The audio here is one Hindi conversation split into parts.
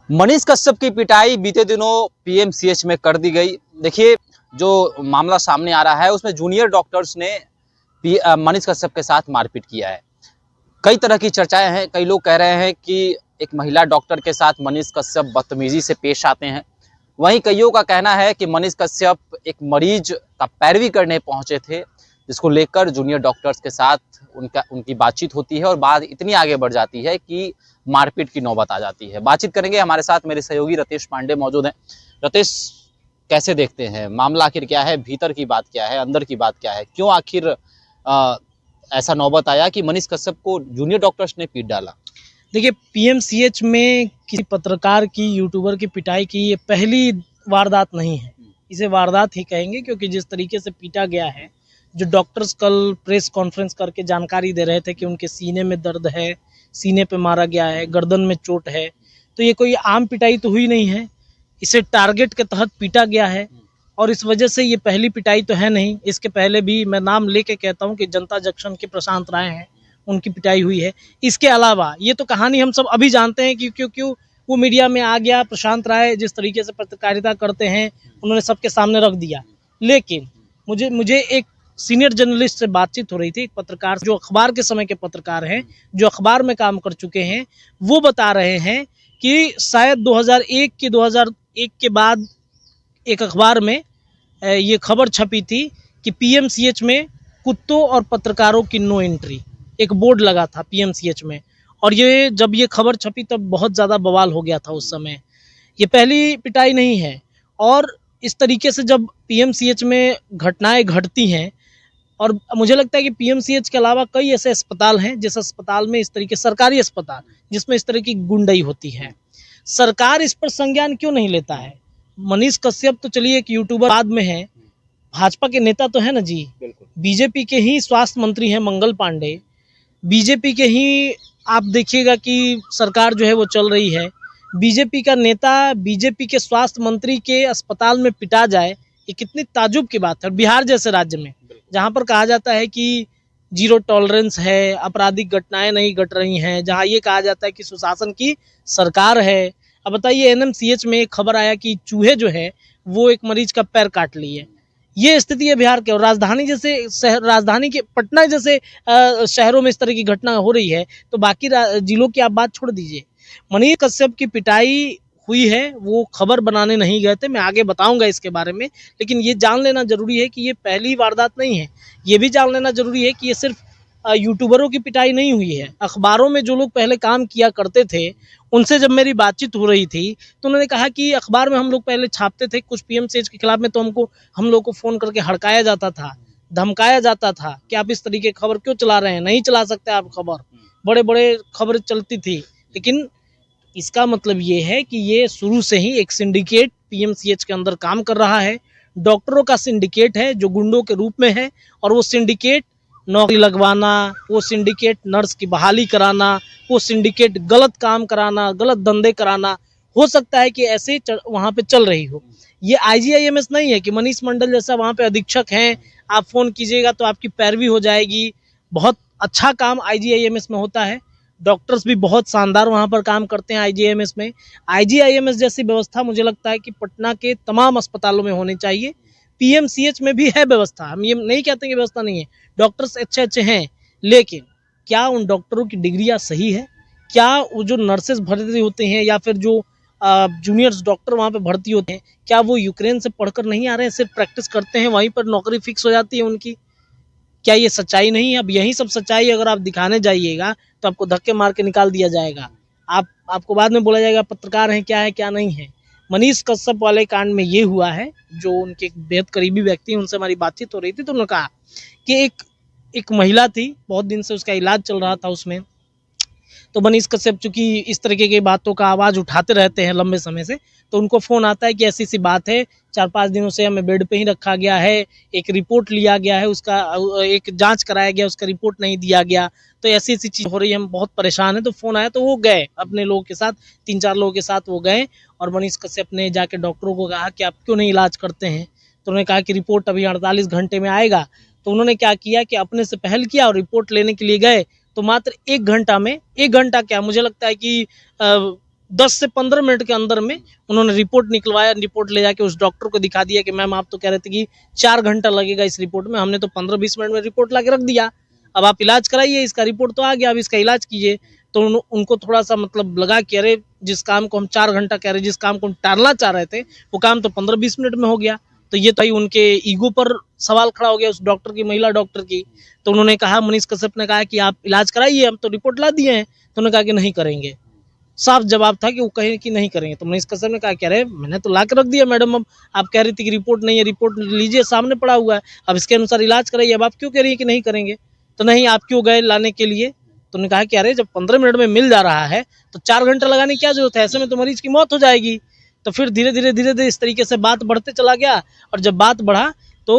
मनीष कश्यप की पिटाई बीते दिनों पीएमसीएच में कर दी गई। देखिए, जो मामला सामने आ रहा है उसमें जूनियर डॉक्टर्स ने मनीष कश्यप के साथ मारपीट किया है। कई तरह की चर्चाएं हैं। कई लोग कह रहे हैं कि एक महिला डॉक्टर के साथ मनीष कश्यप बदतमीजी से पेश आते हैं। वहीं कईयों का कहना है कि मनीष कश्यप एक मरीज का पैरवी करने पहुंचे थे, जिसको लेकर जूनियर डॉक्टर्स के साथ उनकी बातचीत होती है और बात इतनी आगे बढ़ जाती है कि मारपीट की नौबत आ जाती है। बातचीत करेंगे, हमारे साथ मेरे सहयोगी रतेश पांडे मौजूद हैं। रतेश, कैसे देखते हैं मामला, आखिर क्या है, भीतर की बात क्या है, अंदर की बात क्या है, क्यों आखिर ऐसा नौबत आया कि मनीष कश्यप को जूनियर डॉक्टर्स ने पीट डाला? देखिए, पीएमसीएच में किसी पत्रकार की, यूट्यूबर की पिटाई की ये पहली वारदात नहीं है। इसे वारदात ही कहेंगे, क्योंकि जिस तरीके से पीटा गया है, जो डॉक्टर्स कल प्रेस कॉन्फ्रेंस करके जानकारी दे रहे थे कि उनके सीने में दर्द है, सीने पे मारा गया है, गर्दन में चोट है, तो ये कोई आम पिटाई तो हुई नहीं है। इसे टारगेट के तहत पीटा गया है और इस वजह से ये पहली पिटाई तो है नहीं। इसके पहले भी मैं नाम लेके कहता हूँ कि जनता जंक्शन के प्रशांत राय हैं, उनकी पिटाई हुई है। इसके अलावा ये तो कहानी हम सब अभी जानते हैं कि क्यों वो मीडिया में आ गया। प्रशांत राय जिस तरीके से पत्रकारिता करते हैं, उन्होंने सबके सामने रख दिया। लेकिन मुझे एक सीनियर जर्नलिस्ट से बातचीत हो रही थी, एक पत्रकार जो अखबार के समय के पत्रकार हैं, जो अखबार में काम कर चुके हैं, वो बता रहे हैं कि शायद 2001 के बाद एक अखबार में ये खबर छपी थी कि पीएमसीएच में कुत्तों और पत्रकारों की नो एंट्री, एक बोर्ड लगा था पीएमसीएच में। और ये जब ये खबर छपी तब बहुत ज़्यादा बवाल हो गया था उस समय। ये पहली पिटाई नहीं है। और इस तरीके से जब पीएमसीएच में घटनाएं घटती हैं, और मुझे लगता है कि पीएमसीएच के अलावा कई ऐसे अस्पताल हैं, जिस अस्पताल में इस तरीके, सरकारी अस्पताल जिसमें इस तरह की गुंडाई होती है, सरकार इस पर संज्ञान क्यों नहीं लेता है? मनीष कश्यप तो चलिए एक यूट्यूबर बाद में है, भाजपा के नेता तो है ना जी, बीजेपी के ही स्वास्थ्य मंत्री हैं मंगल पांडे, बीजेपी के ही आप देखिएगा कि सरकार जो है वो चल रही है। बीजेपी का नेता बीजेपी के स्वास्थ्य मंत्री के अस्पताल में पिटा जाए, ये कितनी ताजुब की बात है। बिहार जैसे राज्य में, जहाँ पर कहा जाता है कि जीरो टॉलरेंस है, आपराधिक घटनाएं नहीं घट रही हैं, जहाँ ये कहा जाता है कि सुशासन की सरकार है। अब बताइए, एनएमसीएच में एक खबर आया कि चूहे जो है वो एक मरीज का पैर काट लिए। ये स्थिति है बिहार के। और राजधानी के पटना जैसे शहरों में इस तरह की घटना हो रही है, तो बाकी जिलों की आप बात छोड़ दीजिए। मनीष कश्यप की पिटाई हुई है, वो खबर बनाने नहीं गए थे, मैं आगे बताऊंगा इसके बारे में। लेकिन ये जान लेना जरूरी है कि ये पहली वारदात नहीं है। ये भी जान लेना जरूरी है कि ये सिर्फ यूट्यूबरों की पिटाई नहीं हुई है। अखबारों में जो लोग पहले काम किया करते थे, उनसे जब मेरी बातचीत हो रही थी, तो उन्होंने कहा कि अखबार में हम लोग पहले छापते थे कुछ पीएमसीएच के खिलाफ में, तो हम लोग को फ़ोन करके हड़काया जाता था, धमकाया जाता था कि आप इस तरीके की खबर क्यों चला रहे हैं, नहीं चला सकते आप खबर। बड़े बड़े खबर चलती थी। लेकिन इसका मतलब ये है कि ये शुरू से ही एक सिंडिकेट पीएमसीएच के अंदर काम कर रहा है। डॉक्टरों का सिंडिकेट है जो गुंडों के रूप में है, और वो सिंडिकेट नौकरी लगवाना, वो सिंडिकेट नर्स की बहाली कराना, वो सिंडिकेट गलत काम कराना, गलत धंधे कराना, हो सकता है कि ऐसे वहाँ पे चल रही हो। ये आईजीआईएमएस नहीं है कि मनीष मंडल जैसा वहाँ पे अधीक्षक हैं, आप फ़ोन कीजिएगा तो आपकी पैरवी हो जाएगी। बहुत अच्छा काम आईजीआईएमएस में होता है। डॉक्टर्स भी बहुत शानदार वहाँ पर काम करते हैं आईजीआईएमएस में। आईजीआईएमएस जैसी व्यवस्था मुझे लगता है कि पटना के तमाम अस्पतालों में होनी चाहिए। पीएमसीएच में भी है व्यवस्था, हम ये नहीं कहते कि व्यवस्था नहीं है, डॉक्टर्स अच्छे अच्छे हैं। लेकिन क्या उन डॉक्टरों की डिग्रियां सही है? क्या वो जो नर्सेज भर्ती होते हैं या फिर जो जूनियर्स डॉक्टर वहाँ पे भर्ती होते हैं, क्या वो यूक्रेन से पढ़कर नहीं आ रहे हैं, सिर्फ प्रैक्टिस करते हैं, वहीं पर नौकरी फिक्स हो जाती है उनकी? क्या ये सच्चाई नहीं है? अब यही सब सच्चाई अगर आप दिखाने जाइएगा तो आपको धक्के मार के निकाल दिया जाएगा। आपको बाद में बोला जाएगा पत्रकार हैं, क्या है क्या नहीं है। मनीष कश्यप वाले कांड में ये हुआ है, जो उनके बेहद करीबी व्यक्ति, उनसे हमारी बातचीत हो रही थी, तो उन्होंने कहा कि एक महिला थी, बहुत दिन से उसका इलाज चल रहा था उसमें। तो मनीष कश्यप चूंकि इस तरीके की बातों का आवाज़ उठाते रहते हैं लंबे समय से, तो उनको फ़ोन आता है कि ऐसी सी बात है, 4-5 दिनों से हमें बेड पे ही रखा गया है, एक रिपोर्ट लिया गया है, उसका एक जांच कराया गया, उसका रिपोर्ट नहीं दिया गया, तो ऐसी ऐसी चीज़ हो रही है, हम बहुत परेशान हैं। तो फ़ोन आया तो वो गए अपने लोगों के साथ, 3-4 लोगों के साथ वो गए, और मनीष कश्यप ने जाके डॉक्टरों को कहा कि आप क्यों नहीं इलाज करते हैं। तो उन्होंने कहा कि रिपोर्ट अभी 48 घंटे में आएगा। तो उन्होंने क्या किया कि अपने से पहल किया और रिपोर्ट लेने के लिए गए, तो मात्र 1 घंटा में, 1 घंटा क्या, मुझे लगता है कि 10 से 15 मिनट के अंदर में उन्होंने रिपोर्ट निकलवाया, रिपोर्ट ले जाके उस डॉक्टर को दिखा दिया कि मैम आप तो कह रहे थे कि 4 घंटा लगेगा इस रिपोर्ट में, हमने तो 15-20 मिनट में रिपोर्ट ला के रख दिया, अब आप इलाज कराइए, इसका रिपोर्ट तो आ गया, अब इसका इलाज कीजिए। तो उनको थोड़ा सा मतलब लगा कि अरे जिस काम को हम 4 घंटा कह रहे, जिस काम को हम टालना चाह रहे थे, वो काम तो 15-20 मिनट में हो गया। तो ये तो उनके ईगो पर सवाल खड़ा हो गया उस डॉक्टर की, महिला डॉक्टर की। तो उन्होंने कहा, मनीष कश्यप ने कहा कि आप इलाज कराइए, हम तो रिपोर्ट ला दिए हैं। तो उन्होंने कहा कि नहीं करेंगे। साफ जवाब था कि वो कहे कि नहीं करेंगे। तो मनीष कश्यप ने कहा, कह रहे मैंने तो ला के रख दिया मैडम, अब आप कह रही थी कि रिपोर्ट नहीं है, रिपोर्ट लीजिए, सामने पड़ा हुआ है, अब इसके अनुसार इलाज कराइए, अब आप क्यों कह रही है कि नहीं करेंगे? तो नहीं, आप क्यों गए लाने के लिए? तो उन्होंने कहा कि अरे जब 15 मिनट में मिल जा रहा है तो 4 घंटा लगाने की क्या जरूरत है, ऐसे में तो मरीज की मौत हो जाएगी। तो फिर धीरे धीरे इस तरीके से बात बढ़ते चला गया, और जब बात बढ़ा तो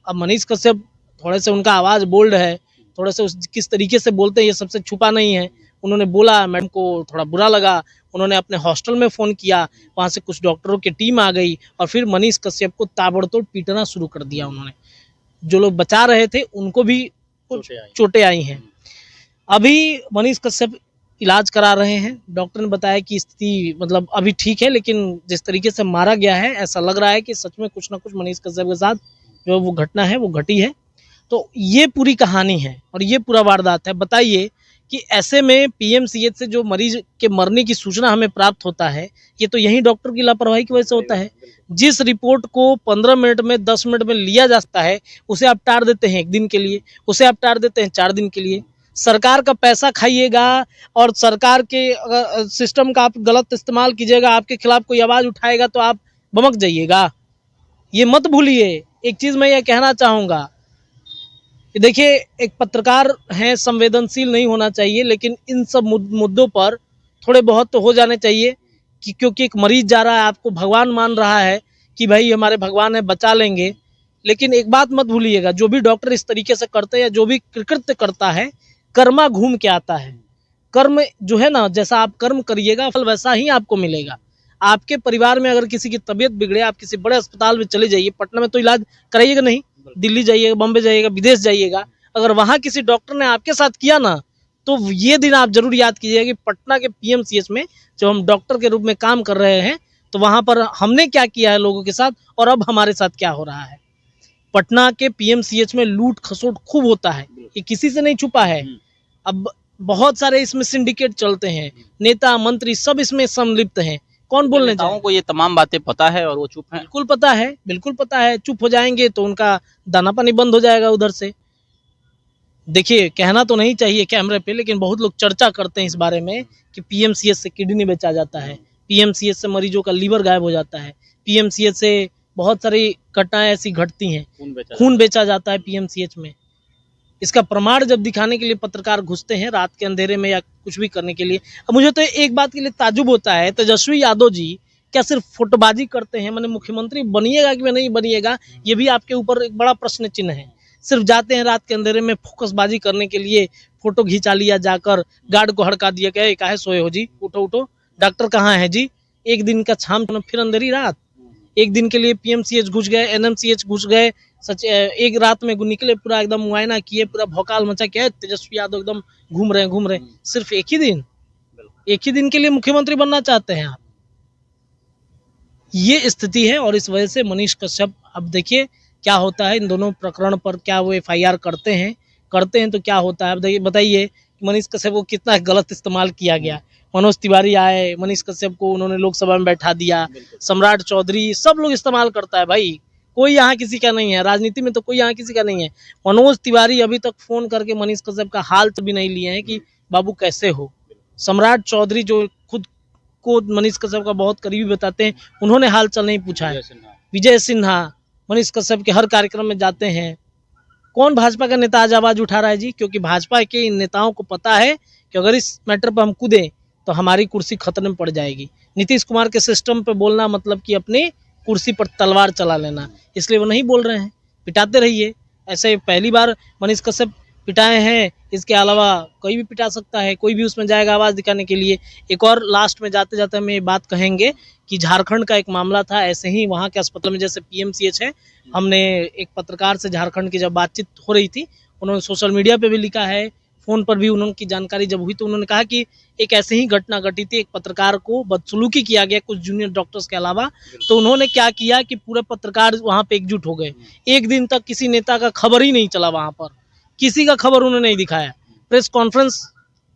अब मनीष कश्यप थोड़े से, उनका आवाज़ बोल्ड है, थोड़े से किस तरीके से बोलते हैं ये सबसे छुपा नहीं है। उन्होंने बोला, मैडम को थोड़ा बुरा लगा, उन्होंने अपने हॉस्टल में फ़ोन किया, वहाँ से कुछ डॉक्टरों की टीम आ गई और फिर मनीष कश्यप को ताबड़तोड़ पीटना शुरू कर दिया उन्होंने। जो लोग बचा रहे थे उनको भी चोटें आई हैं। अभी मनीष कश्यप इलाज करा रहे हैं, डॉक्टर ने बताया कि स्थिति मतलब अभी ठीक है, लेकिन जिस तरीके से मारा गया है ऐसा लग रहा है कि सच में कुछ ना कुछ मनीष कश्यप के साथ जो वो घटना है वो घटी है। तो ये पूरी कहानी है और ये पूरा वारदात है। बताइए कि ऐसे में पीएमसीएच से जो मरीज के मरने की सूचना हमें प्राप्त होता है, ये तो यही डॉक्टर की लापरवाही की वजह से होता है। जिस रिपोर्ट को 15 मिनट में, 10 मिनट में लिया जा सकता है, उसे आप टाल देते हैं 1 दिन के लिए, उसे आप टाल देते हैं 4 दिन के लिए। सरकार का पैसा खाइएगा और सरकार के सिस्टम का आप गलत इस्तेमाल कीजिएगा, आपके खिलाफ कोई आवाज़ उठाएगा तो आप बमक जाइएगा। ये मत भूलिए। एक चीज़ मैं ये कहना चाहूँगा, देखिए एक पत्रकार हैं, संवेदनशील नहीं होना चाहिए, लेकिन इन सब मुद्दों पर थोड़े बहुत तो हो जाने चाहिए कि क्योंकि एक मरीज जा रहा है, आपको भगवान मान रहा है कि भाई हमारे भगवान है, बचा लेंगे। लेकिन एक बात मत भूलिएगा, जो भी डॉक्टर इस तरीके से करते हैं या जो भी कृत्य करता है, कर्मा घूम के आता है। कर्म जो है ना, जैसा आप कर्म करिएगा फल वैसा ही आपको मिलेगा। आपके परिवार में अगर किसी की तबीयत बिगड़े, आप किसी बड़े अस्पताल में चले जाइए, पटना में तो इलाज कराइएगा नहीं, दिल्ली जाइएगा, बॉम्बे जाइएगा, विदेश जाइएगा, अगर वहाँ किसी डॉक्टर ने आपके साथ किया ना, तो ये दिन आप जरूर याद कीजिएगा कि पटना के पीएमसीएच में जब हम डॉक्टर के रूप में काम कर रहे हैं तो वहाँ पर हमने क्या किया है लोगों के साथ और अब हमारे साथ क्या हो रहा है। पटना के पीएमसीएच में लूट खसोट खूब होता है, ये किसी से नहीं छुपा है। अब बहुत सारे इसमें सिंडिकेट चलते हैं, नेता मंत्री सब इसमें संलिप्त हैं, कौन बोलने नेताओं को ये तमाम बातें पता है और वो चुप हैं? बिल्कुल पता है, बिल्कुल पता है। चुप हो जाएंगे तो उनका दाना पानी बंद हो जाएगा उधर से। देखिए, कहना तो नहीं चाहिए कैमरे पे, लेकिन बहुत लोग चर्चा करते हैं इस बारे में कि पीएमसीएच से किडनी बेचा जाता है, पीएमसीएच से मरीजों का लीवर गायब हो जाता है, पीएमसीएच से बहुत सारी घटनाएं ऐसी घटती हैं, खून बेचा जाता है पीएमसीएच में। इसका प्रमाण जब दिखाने के लिए पत्रकार घुसते हैं रात के अंधेरे में या कुछ भी करने के लिए। अब मुझे तो एक बात के लिए ताजुब होता है, तेजस्वी यादव जी क्या सिर्फ फोटोबाजी करते हैं? मैंने मुख्यमंत्री बनिएगा कि नहीं बनिएगा, ये भी आपके ऊपर एक बड़ा प्रश्न चिन्ह है। सिर्फ जाते हैं रात के अंधेरे में फोकसबाजी करने के लिए, फोटो खिंचा लिया, जाकर गार्ड को हड़का दिया, क्या काहे सोए हो जी, उठो उठो, डॉक्टर कहाँ है जी? एक दिन का शाम फिर अंधेरी रात, एक दिन के लिए पीएमसीएच घुस गए, एनएमसीएच घुस गए, सच एक रात में निकले, पूरा एकदम मुआयना किए, पूरा भौकाल मचा के तेजस्वी यादव एकदम घूम रहे हैं। सिर्फ एक ही दिन के लिए मुख्यमंत्री बनना चाहते हैं आप। ये स्थिति है और इस वजह से मनीष कश्यप, अब देखिए क्या होता है इन दोनों प्रकरण पर, क्या वो एफआईआर करते हैं तो क्या होता है। अब देखिए, बताइए मनीष कश्यप को कितना गलत इस्तेमाल किया गया। मनोज तिवारी आए, मनीष कश्यप को उन्होंने लोकसभा में बैठा दिया, सम्राट चौधरी, सब लोग इस्तेमाल करता है भाई, कोई यहाँ किसी का नहीं है, राजनीति में तो कोई यहाँ किसी का नहीं है। मनोज तिवारी अभी तक फोन करके मनीष कश्यप का हाल भी नहीं लिए हैं कि बाबू कैसे हो। सम्राट चौधरी जो खुद को मनीष कश्यप का बहुत करीबी बताते हैं, उन्होंने हाल चाल नहीं पूछा है। विजय सिन्हा मनीष कश्यप के हर कार्यक्रम में जाते हैं। कौन भाजपा का नेता आज आवाज उठा रहा है जी? क्योंकि भाजपा के इन नेताओं को पता है कि अगर इस मैटर पर हम कूदें तो हमारी कुर्सी खतरे में पड़ जाएगी। नीतीश कुमार के सिस्टम पे बोलना मतलब कि अपनी कुर्सी पर तलवार चला लेना, इसलिए वो नहीं बोल रहे हैं। पिटाते रहिए, ऐसे पहली बार मनीष कश्यप पिटाए हैं, इसके अलावा कोई भी पिटा सकता है, कोई भी उसमें जाएगा आवाज़ दिखाने के लिए। एक और लास्ट में जाते जाते हम ये बात कहेंगे कि झारखंड का एक मामला था, ऐसे ही वहाँ के अस्पताल में जैसे पीएमसीएच है, हमने एक पत्रकार से झारखंड की जब बातचीत हो रही थी, उन्होंने सोशल मीडिया पे भी लिखा है, फ़ोन पर भी उन्होंने जानकारी जब हुई तो उन्होंने कहा कि एक ऐसी ही घटना घटी थी, एक पत्रकार को बदसलूकी किया गया कुछ जूनियर डॉक्टर्स के अलावा। तो उन्होंने क्या किया कि पूरे पत्रकार वहां पे एकजुट हो गए। एक दिन तक किसी नेता का खबर ही नहीं चला, वहां पर किसी का खबर उन्होंने नहीं दिखाया। प्रेस कॉन्फ्रेंस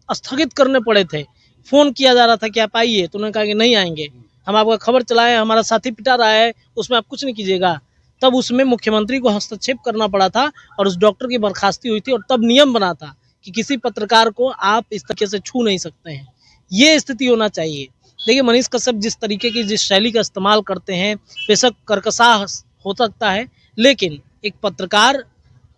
स्थगित करने पड़े थे, फोन किया जा रहा था कि आप आइए, तो उन्होंने कहा कि नहीं आएंगे, हम आपका खबर चलाए, हमारा साथी पिटा रहा है, उसमें आप कुछ नहीं कीजिएगा। तब उसमें मुख्यमंत्री को हस्तक्षेप करना पड़ा था और उस डॉक्टर की बर्खास्ती हुई थी, और तब नियम बना था कि किसी पत्रकार को आप इस तरीके से छू नहीं सकते हैं। ये स्थिति होना चाहिए। देखिए, मनीष कश्यप जिस तरीके की जिस शैली का इस्तेमाल करते हैं, बेशक कर्कशा हो सकता है, लेकिन एक पत्रकार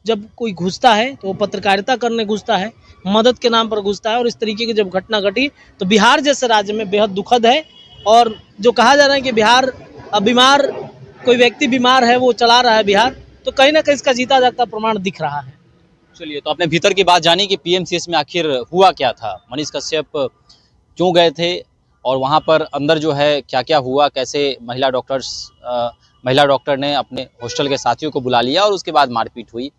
जब कोई घुसता है तो वो पत्रकारिता करने घुसता है, मदद के नाम पर घुसता है। और इस तरीके की जब घटना घटी तो बिहार जैसे राज्य में बेहद दुखद है। और जो कहा जा रहा है कि बिहार बीमार, कोई व्यक्ति बीमार है, वो चला रहा है बिहार, तो कहीं ना कहीं इसका जीता जागता प्रमाण दिख रहा है। चलिए, तो आपने भीतर की बात जानी कि पीएमसीएच में आखिर हुआ क्या था, मनीष कश्यप क्यों गए थे, और वहाँ पर अंदर जो है क्या क्या हुआ, कैसे महिला डॉक्टर ने अपने हॉस्टल के साथियों को बुला लिया और उसके बाद मारपीट हुई,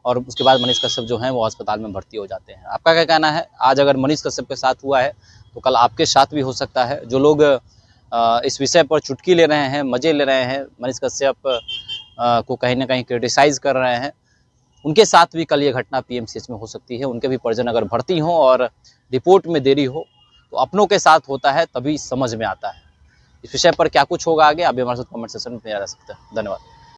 और उसके बाद मनीष कश्यप जो हैं वो अस्पताल में भर्ती हो जाते हैं। आपका क्या कहना है? आज अगर मनीष कश्यप के साथ हुआ है तो कल आपके साथ भी हो सकता है। जो लोग इस विषय पर चुटकी ले रहे हैं, मजे ले रहे हैं, मनीष कश्यप को कहीं ना कहीं क्रिटिसाइज कर रहे हैं, उनके साथ भी कल ये घटना पीएमसीएच में हो सकती है। उनके भी परिजन अगर भर्ती हों और रिपोर्ट में देरी हो तो अपनों के साथ होता है, तभी समझ में आता है। इस विषय पर क्या कुछ होगा आगे, आप भी हमारे साथ कमेंट सेक्शन में बने रह सकते हैं। धन्यवाद।